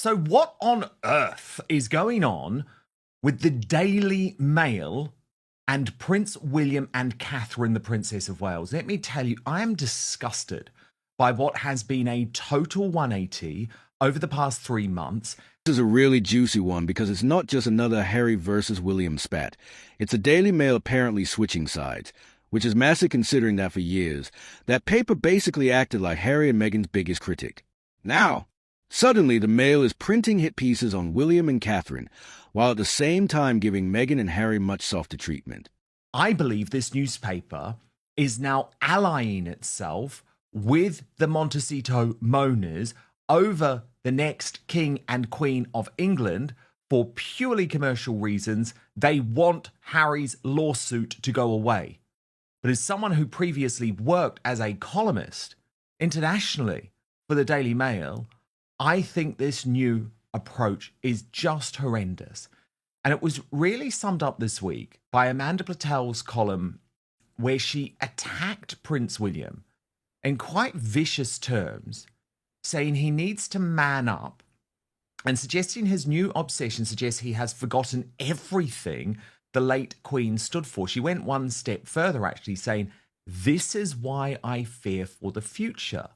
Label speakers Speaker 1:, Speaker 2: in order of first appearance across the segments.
Speaker 1: So, what on earth is going on with the Daily Mail and Prince William and Catherine, the Princess of Wales? Let me tell you, I am disgusted by what has been a total 180 over the past 3 months.
Speaker 2: This is a really juicy one because it's not just another Harry versus William spat. It's the Daily Mail apparently switching sides, which is massive considering that for years, that paper basically acted like Harry and Meghan's biggest critic. Now, suddenly the Mail is printing hit pieces on William and Catherine, while at the same time giving Meghan and Harry much softer treatment.
Speaker 1: I believe this newspaper is now allying itself with the Montecito moaners over the next King and Queen of England for purely commercial reasons. They want Harry's lawsuit to go away. But as someone who previously worked as a columnist internationally for the Daily Mail, I think this new approach is just horrendous. And it was really summed up this week by Amanda Platel's column where she attacked Prince William in quite vicious terms, saying he needs to man up and suggesting his new obsession suggests he has forgotten everything the late Queen stood for. She went one step further, actually, saying, "This is why I fear for the future."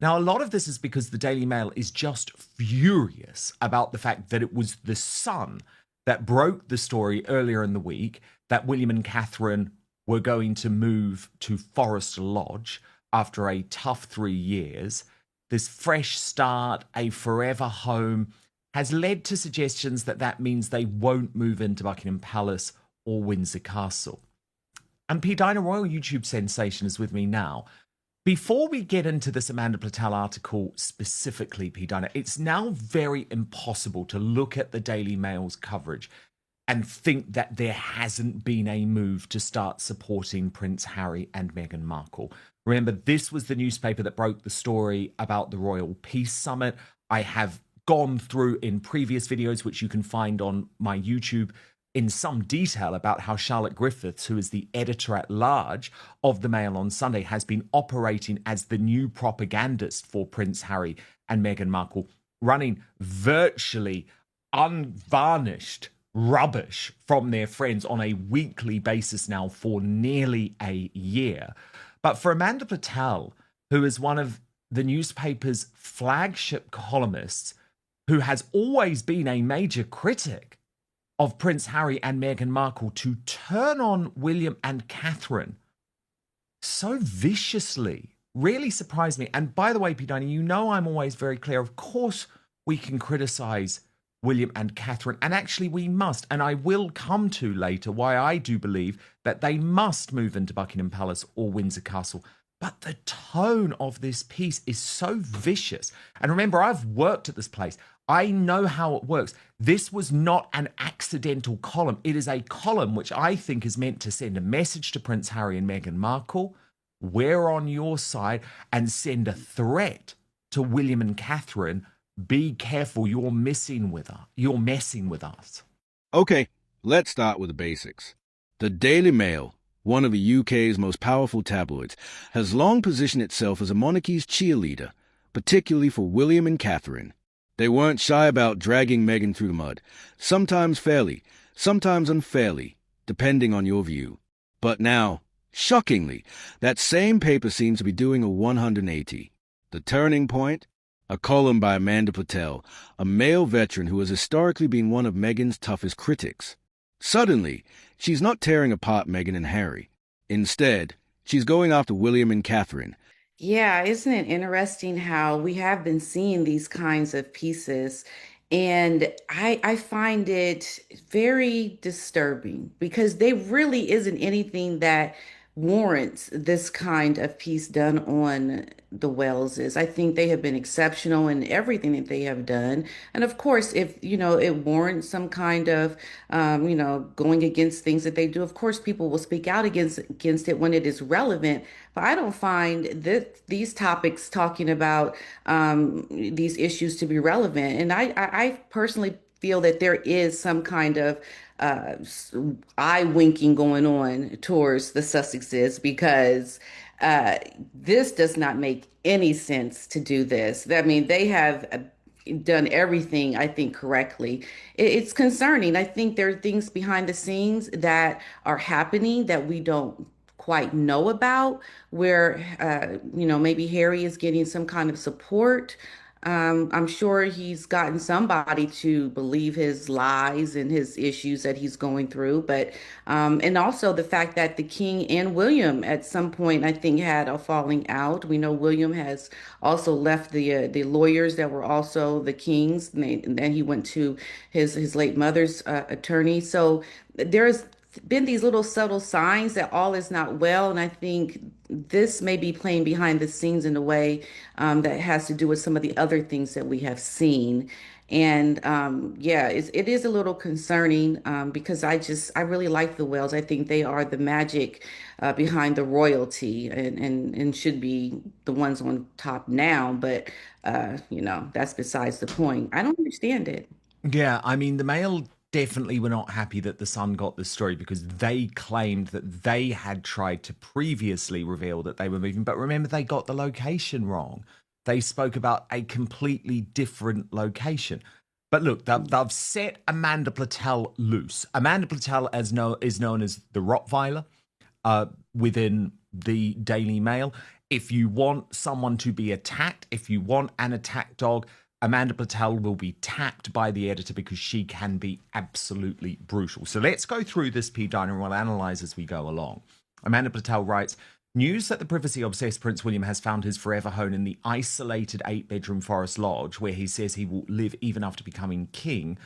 Speaker 1: Now, a lot of this is because the Daily Mail is just furious about the fact that it was the Sun that broke the story earlier in the week that William and Catherine were going to move to Forest Lodge after a tough 3 years. This fresh start, a forever home, has led to suggestions that that means they won't move into Buckingham Palace or Windsor Castle. And P. Dinah, Royal YouTube sensation, is with me now. Before we get into this Amanda Platel article specifically, P. Dinah, it's now very impossible to look at the Daily Mail's coverage and think that there hasn't been a move to start supporting Prince Harry and Meghan Markle. Remember, this was the newspaper that broke the story about the Royal Peace Summit. I have gone through in previous videos, which you can find on my YouTube, in some detail about how Charlotte Griffiths, who is the editor-at-large of the Mail on Sunday, has been operating as the new propagandist for Prince Harry and Meghan Markle, running virtually unvarnished rubbish from their friends on a weekly basis now for nearly a year. But for Amanda Platel, who is one of the newspaper's flagship columnists, who has always been a major critic of Prince Harry and Meghan Markle, to turn on William and Catherine so viciously really surprised me. And by the way, P. you know I'm always very clear. Of course, we can criticize William and Catherine, and actually we must. And I will come to later why I do believe that they must move into Buckingham Palace or Windsor Castle. But the tone of this piece is so vicious. And remember, I've worked at this place. I know how it works. This was not an accidental column. It is a column which I think is meant to send a message to Prince Harry and Meghan Markle. We're on your side, and send a threat to William and Catherine. Be careful, you're messing with us.
Speaker 2: Okay, let's start with the basics. The Daily Mail, one of the UK's most powerful tabloids, has long positioned itself as a monarchy's cheerleader, particularly for William and Catherine. They weren't shy about dragging Meghan through the mud, sometimes fairly, sometimes unfairly, depending on your view. But now, shockingly, that same paper seems to be doing a 180. The turning point? A column by Amanda Platel, a Mail veteran who has historically been one of Meghan's toughest critics. Suddenly, she's not tearing apart Meghan and Harry. Instead, she's going after William and Catherine.
Speaker 3: Yeah, isn't it interesting how we have been seeing these kinds of pieces? And I find it very disturbing because there really isn't anything that warrants this kind of piece done on the Welleses. I think they have been exceptional in everything that they have done. And of course, if, it warrants some kind of, going against things that they do, of course, people will speak out against it when it is relevant. But I don't find that these topics talking about these issues to be relevant. And I personally feel that there is some kind of eye winking going on towards the Sussexes because this does not make any sense to do this. I mean, they have done everything, I think, correctly. It's concerning. I think there are things behind the scenes that are happening that we don't quite know about, where, maybe Harry is getting some kind of support. I'm sure he's gotten somebody to believe his lies and his issues that he's going through, but and also the fact that the King and William at some point I think had a falling out. We know William has also left the lawyers that were also the King's, and then he went to his late mother's attorney. So there's been these little subtle signs that all is not well, and I think this may be playing behind the scenes in a way that has to do with some of the other things that we have seen. And yeah, it is a little concerning because I really like the whales. I think they are the magic behind the royalty and should be the ones on top now. But that's besides the point. I don't understand it.
Speaker 1: Yeah, I mean, the Mail definitely were not happy that the Sun got the story because they claimed that they had tried to previously reveal that they were moving. But remember, they got the location wrong. They spoke about a completely different location. But look, they've set Amanda Platel loose. Amanda Platel is known as the Rottweiler within the Daily Mail. If you want someone to be attacked, if you want an attack dog, Amanda Patel will be tapped by the editor because she can be absolutely brutal. So let's go through this, P. Diner, and we'll analyze as we go along. Amanda Patel writes, news that the privacy-obsessed Prince William has found his forever home in the isolated 8-bedroom Forest Lodge, where he says he will live even after becoming king,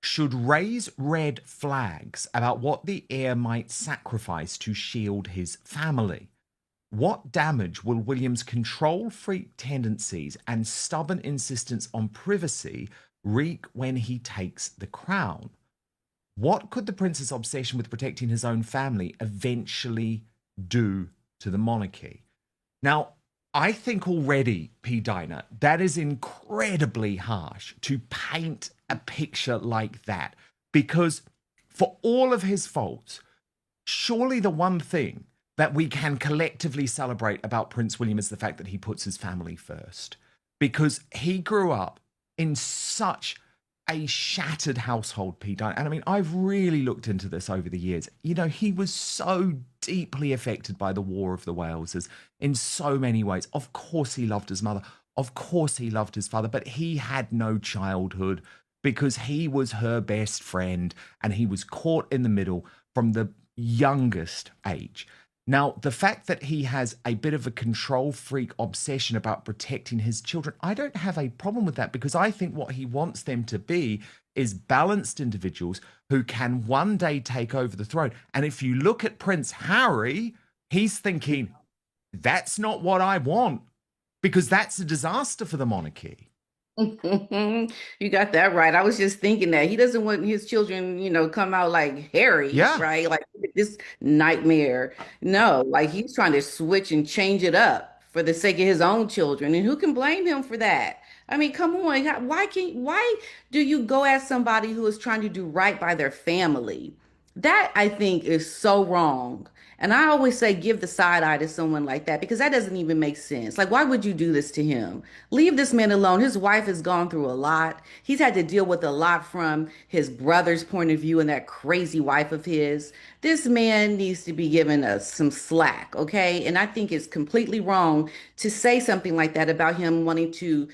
Speaker 1: should raise red flags about what the heir might sacrifice to shield his family. What damage will William's control freak tendencies and stubborn insistence on privacy wreak when he takes the crown? What could the prince's obsession with protecting his own family eventually do to the monarchy? Now, I think already, P. Diner, that is incredibly harsh to paint a picture like that, because for all of his faults, surely the one thing that we can collectively celebrate about Prince William is the fact that he puts his family first, because he grew up in such a shattered household, Pete. And I mean, I've really looked into this over the years. You know, he was so deeply affected by the War of the Waleses in so many ways. Of course, he loved his mother. Of course, he loved his father, but he had no childhood because he was her best friend and he was caught in the middle from the youngest age. Now, the fact that he has a bit of a control freak obsession about protecting his children, I don't have a problem with that, because I think what he wants them to be is balanced individuals who can one day take over the throne. And if you look at Prince Harry, he's thinking, that's not what I want, because that's a disaster for the monarchy.
Speaker 3: You got that right. I was just thinking that he doesn't want his children, come out like Harry,
Speaker 1: Yeah.
Speaker 3: right? Like this nightmare. No, like he's trying to switch and change it up for the sake of his own children. And who can blame him for that? I mean, come on. Why do you go at somebody who is trying to do right by their family? That I think is so wrong. And I always say give the side eye to someone like that because that doesn't even make sense. Like, why would you do this to him? Leave this man alone. His wife has gone through a lot. He's had to deal with a lot from his brother's point of view and that crazy wife of his. This man needs to be given us some slack, okay? And I think it's completely wrong to say something like that about him wanting to,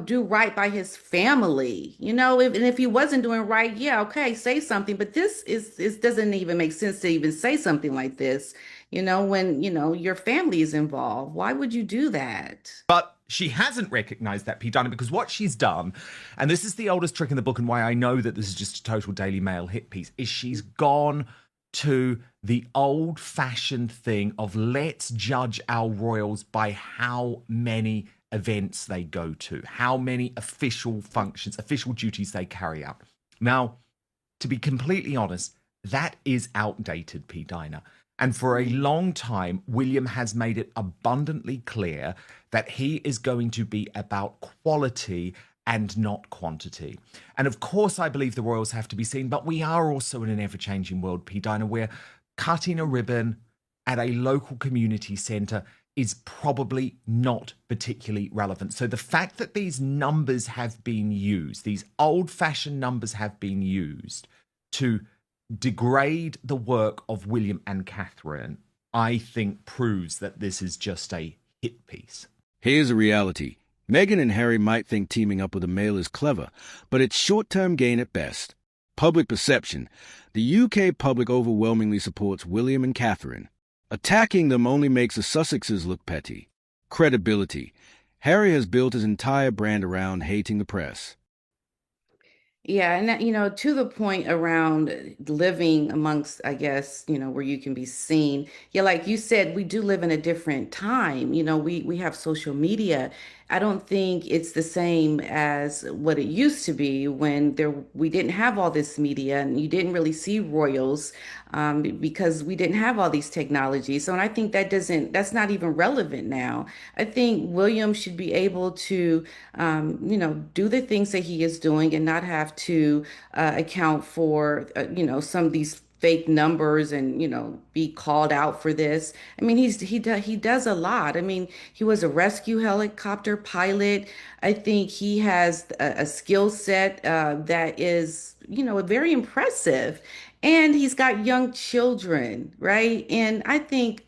Speaker 3: do right by his family. If he wasn't doing right, yeah, okay, say something. But this doesn't even make sense to even say something like this, when, your family is involved. Why would you do that?
Speaker 1: But she hasn't recognized that, Pete Dunham, because what she's done, and this is the oldest trick in the book and why I know that this is just a total Daily Mail hit piece, is she's gone to the old-fashioned thing of let's judge our royals by how many events they go to, how many official functions, official duties they carry out. Now, to be completely honest, that is outdated, P. Diner. And for a long time, William has made it abundantly clear that he is going to be about quality and not quantity. And of course, I believe the royals have to be seen, but we are also in an ever-changing world, P. Diner, where cutting a ribbon at a local community centre is probably not particularly relevant. So the fact that these numbers have been used, these old-fashioned numbers have been used to degrade the work of William and Catherine, I think proves that this is just a hit piece.
Speaker 2: Here's a reality. Meghan and Harry might think teaming up with a male is clever, but it's short-term gain at best. Public perception. The UK public overwhelmingly supports William and Catherine. Attacking them only makes the Sussexes look petty. Credibility. Harry has built his entire brand around hating the press.
Speaker 3: Yeah, and that, to the point around living amongst, I guess, where you can be seen. Yeah, like you said, we do live in a different time. We have social media. I don't think it's the same as what it used to be when we didn't have all this media and you didn't really see royals because we didn't have all these technologies. So, and I think that's not even relevant now. I think William should be able to do the things that he is doing and not have to account for, some of these fake numbers and, be called out for this. I mean, he does a lot. I mean, he was a rescue helicopter pilot. I think he has a skill set that is, very impressive. And he's got young children, right? And I think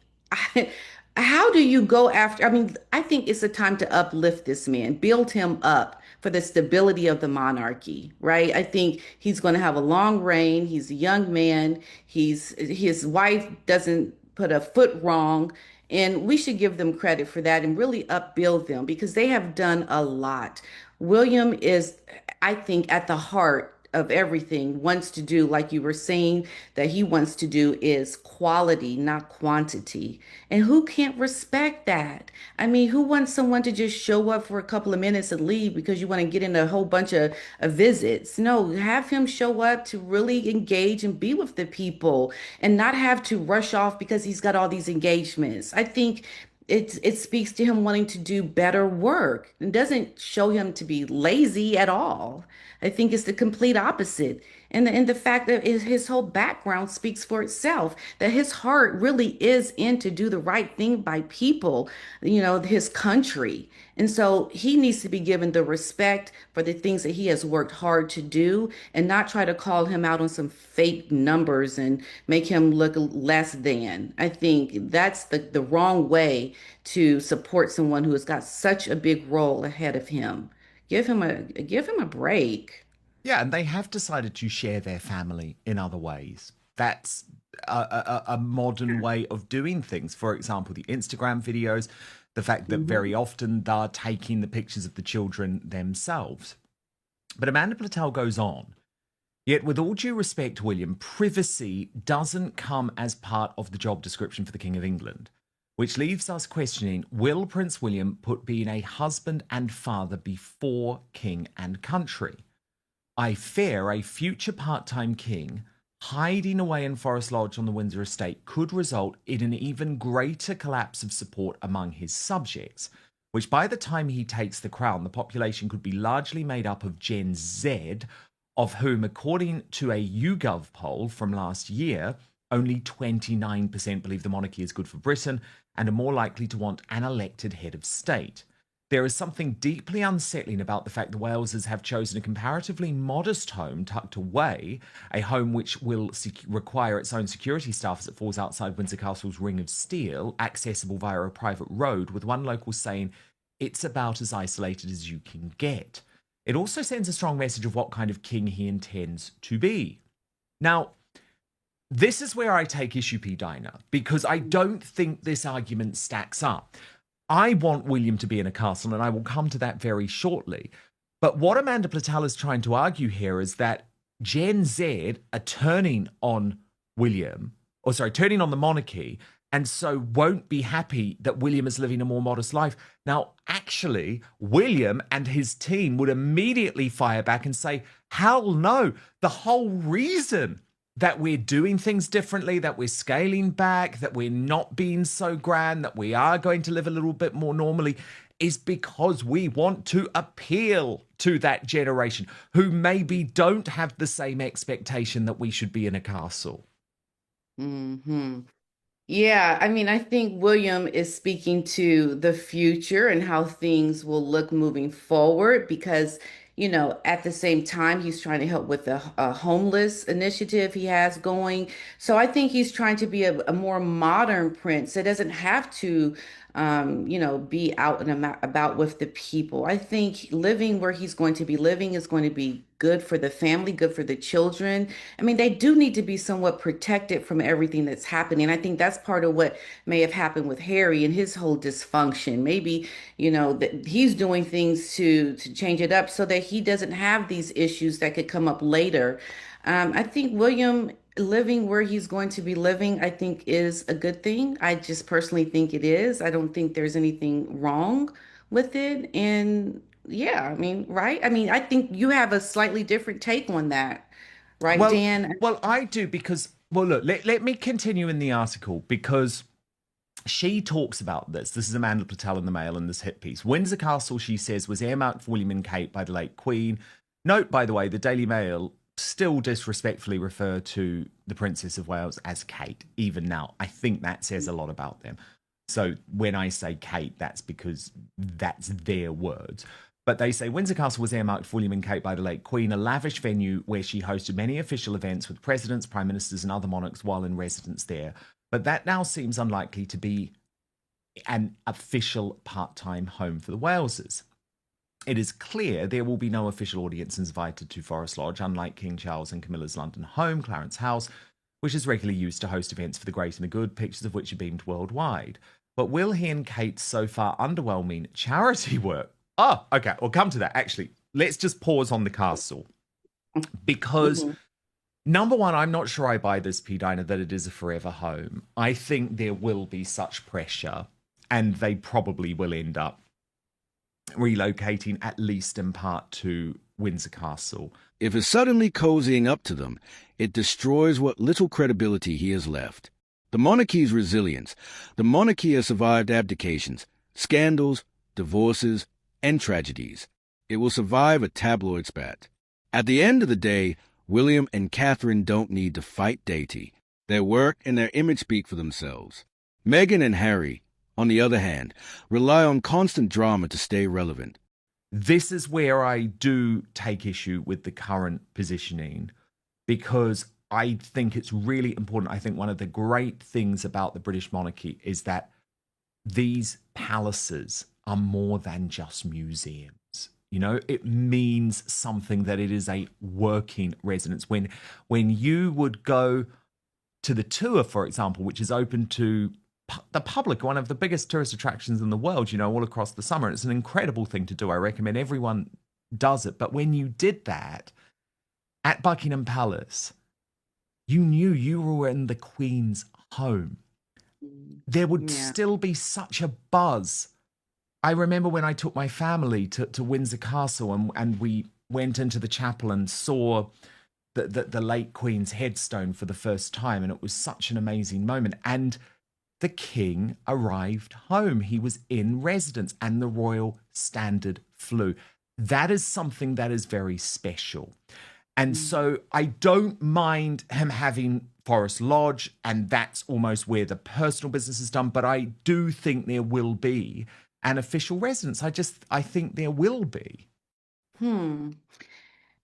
Speaker 3: how do you go after? I mean, I think it's a time to uplift this man, build him up for the stability of the monarchy, right? I think he's going to have a long reign. He's a young man. His wife doesn't put a foot wrong, and we should give them credit for that and really upbuild them because they have done a lot. William is, I think, at the heart of everything wants to do, like you were saying, that he wants to do is quality, not quantity. And who can't respect that? I mean, who wants someone to just show up for a couple of minutes and leave because you want to get in a whole bunch of visits? No, have him show up to really engage and be with the people and not have to rush off because he's got all these engagements. I think it speaks to him wanting to do better work. It doesn't show him to be lazy at all. I think it's the complete opposite. And the fact that his whole background speaks for itself, that his heart really is in to do the right thing by people, his country. And so he needs to be given the respect for the things that he has worked hard to do and not try to call him out on some fake numbers and make him look less than. I think that's the wrong way to support someone who has got such a big role ahead of him. Give him a break.
Speaker 1: Yeah, and they have decided to share their family in other ways. That's a modern way of doing things. For example, the Instagram videos, the fact that very often they're taking the pictures of the children themselves. But Amanda Platel goes on. Yet, with all due respect, William, privacy doesn't come as part of the job description for the King of England, which leaves us questioning, will Prince William put being a husband and father before king and country? I fear a future part-time king hiding away in Forest Lodge on the Windsor estate could result in an even greater collapse of support among his subjects, which by the time he takes the crown, the population could be largely made up of Gen Z, of whom, according to a YouGov poll from last year, only 29% believe the monarchy is good for Britain and are more likely to want an elected head of state. There is something deeply unsettling about the fact the Walesers have chosen a comparatively modest home tucked away, a home which will require its own security staff as it falls outside Windsor Castle's Ring of Steel, accessible via a private road, with one local saying, "It's about as isolated as you can get." It also sends a strong message of what kind of king he intends to be. Now, this is where I take issue, P. Dinah, because I don't think this argument stacks up. I want William to be in a castle, and I will come to that very shortly. But what Amanda Platel is trying to argue here is that Gen Z are turning on turning on the monarchy, and so won't be happy that William is living a more modest life. Now, actually, William and his team would immediately fire back and say, hell no, the whole reason that we're doing things differently, that we're scaling back, that we're not being so grand, that we are going to live a little bit more normally, is because we want to appeal to that generation who maybe don't have the same expectation that we should be in a castle.
Speaker 3: Hmm. Yeah, I mean, I think William is speaking to the future and how things will look moving forward because, at the same time, he's trying to help with a homeless initiative he has going. So I think he's trying to be a more modern prince that doesn't have to, be out and about with the people. I think living where he's going to be living is going to be good for the family, good for the children. I mean, they do need to be somewhat protected from everything that's happening. I think that's part of what may have happened with Harry and his whole dysfunction. Maybe, that he's doing things to change it up so that he doesn't have these issues that could come up later. I think William living where he's going to be living, I think is a good thing. I just personally think it is. I don't think there's anything wrong with it. And yeah, I mean, right? I mean, I think you have a slightly different take on that. Right,
Speaker 1: Well,
Speaker 3: Dan?
Speaker 1: well, I do because well, look, let me continue in the article because she talks about this. This is Amanda Patel in the Mail in this hit piece. Windsor Castle, she says, was earmarked for William and Kate by the late Queen. Note, by the way, the Daily Mail still disrespectfully refer to the Princess of Wales as Kate, even now. I think that says a lot about them. So when I say Kate, that's because that's their words. But they say Windsor Castle was earmarked for William and Kate by the late Queen, a lavish venue where she hosted many official events with presidents, prime ministers, and other monarchs while in residence there. But that now seems unlikely to be an official part-time home for the Waleses. It is clear there will be no official audience invited to Forest Lodge, unlike King Charles and Camilla's London home, Clarence House, which is regularly used to host events for the great and the good, pictures of which are beamed worldwide. But will he and Kate's so far underwhelming charity work? Oh, okay, we'll come to that. Actually, let's just pause on the castle. Because,
Speaker 3: Mhm.
Speaker 1: number one, I'm not sure I buy this, P. Diner, that it is a forever home. I think there will be such pressure, and they probably will end up relocating at least in part to Windsor Castle.
Speaker 2: If it's suddenly cozying up to them, it destroys what little credibility he has left. The monarchy's resilience. The monarchy has survived abdications, scandals, divorces, and tragedies. It will survive a tabloid spat. At the end of the day, William and Catherine don't need to fight deity. Their work and their image speak for themselves. Meghan and Harry, on the other hand, rely on constant drama to stay relevant.
Speaker 1: This is where I do take issue with the current positioning because I think it's really important. I think one of the great things about the British monarchy is that these palaces are more than just museums. You know, it means something that it is a working residence. When you would go to the tour, for example, which is open to the public, one of the biggest tourist attractions in the world, all across the summer. It's an incredible thing to do. I recommend everyone does it. But when you did that at Buckingham Palace, you knew you were in the Queen's home. There would
Speaker 3: Yeah.
Speaker 1: still be such a buzz. I remember when I took my family to Windsor Castle and we went into the chapel and saw the late Queen's headstone for the first time. And it was such an amazing moment. And the king arrived home. He was in residence and the royal standard flew. That is something that is very special. And so I don't mind him having Forest Lodge, and that's almost where the personal business is done. But I do think there will be an official residence. I think there will be.
Speaker 3: Hmm.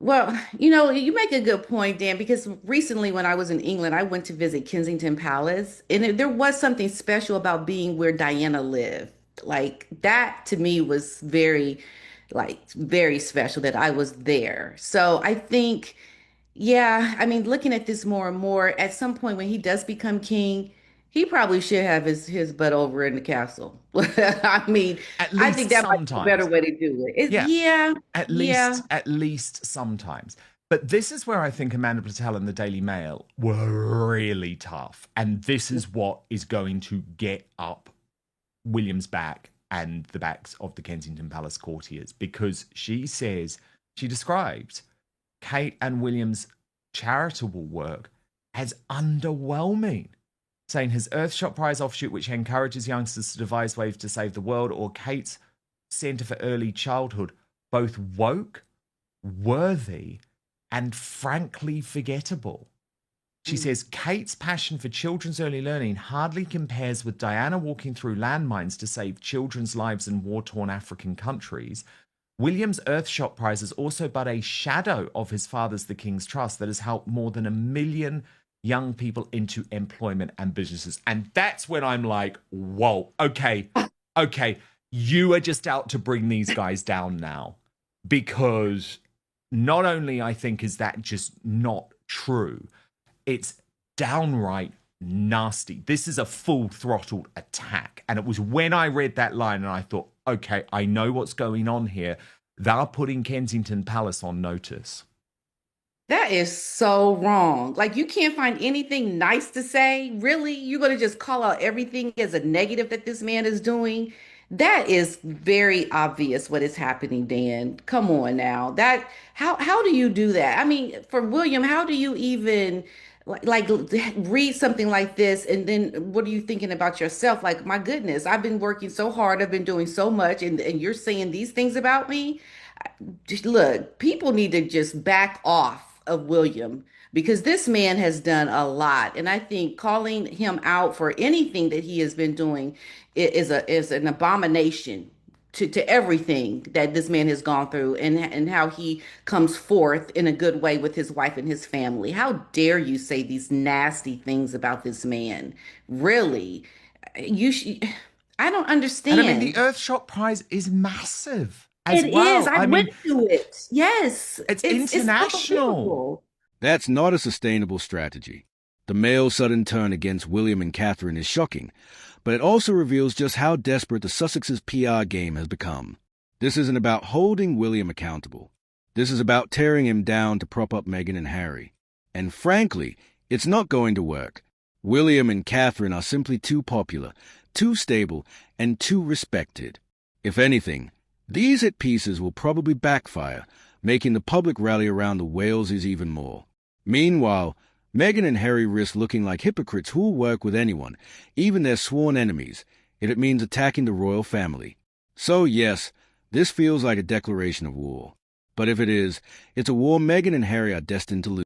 Speaker 3: Well, you make a good point, Dan, because recently when I was in England, I went to visit Kensington Palace, and there was something special about being where Diana lived. Like that to me was very special that I was there. So I think, yeah, I mean, looking at this more and more, at some point when he does become king, he probably should have his butt over in the castle. I mean,
Speaker 1: At
Speaker 3: I think
Speaker 1: least
Speaker 3: that might be a better
Speaker 1: sometimes.
Speaker 3: way to do it.
Speaker 1: Yeah,
Speaker 3: Yeah,
Speaker 1: at
Speaker 3: yeah.
Speaker 1: least sometimes. But this is where I think Amanda Patel and the Daily Mail were really tough. And this is what is going to get up William's back and the backs of the Kensington Palace courtiers, because she describes Kate and William's charitable work as underwhelming, saying his Earthshot Prize offshoot, which encourages youngsters to devise ways to save the world, or Kate's Centre for Early Childhood, both woke, worthy, and frankly forgettable. She says, Kate's passion for children's early learning hardly compares with Diana walking through landmines to save children's lives in war-torn African countries. William's Earthshot Prize is also but a shadow of his father's The King's Trust that has helped more than 1 million young people into employment and businesses. And that's when I'm like, whoa, okay, you are just out to bring these guys down now. Because not only, I think, is that just not true, it's downright nasty. This is a full throttled attack. And it was when I read that line and I thought, okay, I know what's going on here. They're putting Kensington Palace on notice.
Speaker 3: That is so wrong. Like, you can't find anything nice to say. Really? You're going to just call out everything as a negative that this man is doing? That is very obvious what is happening, Dan. Come on now. How do you do that? I mean, for William, how do you even like read something like this and then what are you thinking about yourself? Like, my goodness, I've been working so hard, I've been doing so much, and you're saying these things about me? Just look, people need to just back off of William because this man has done a lot. And I think calling him out for anything that he has been doing is an abomination to everything that this man has gone through and how he comes forth in a good way with his wife and his family. How dare you say these nasty things about this man? Really? I don't
Speaker 1: And I mean, the
Speaker 3: understand.
Speaker 1: Earthshot Prize is massive as
Speaker 3: It
Speaker 1: well.
Speaker 3: is. I went to it. Yes.
Speaker 1: It's
Speaker 3: It's
Speaker 1: international.
Speaker 3: unbelievable.
Speaker 2: That's not a sustainable strategy. The male's sudden turn against William and Catherine is shocking, but it also reveals just how desperate the Sussex's PR game has become. This isn't about holding William accountable. This is about tearing him down to prop up Meghan and Harry. And frankly, it's not going to work. William and Catherine are simply too popular, too stable, and too respected. If anything, these hit pieces will probably backfire, making the public rally around the Waleses even more. Meanwhile, Meghan and Harry risk looking like hypocrites who will work with anyone, even their sworn enemies, if it means attacking the royal family. So yes, this feels like a declaration of war. But if it is, it's a war Meghan and Harry are destined to lose.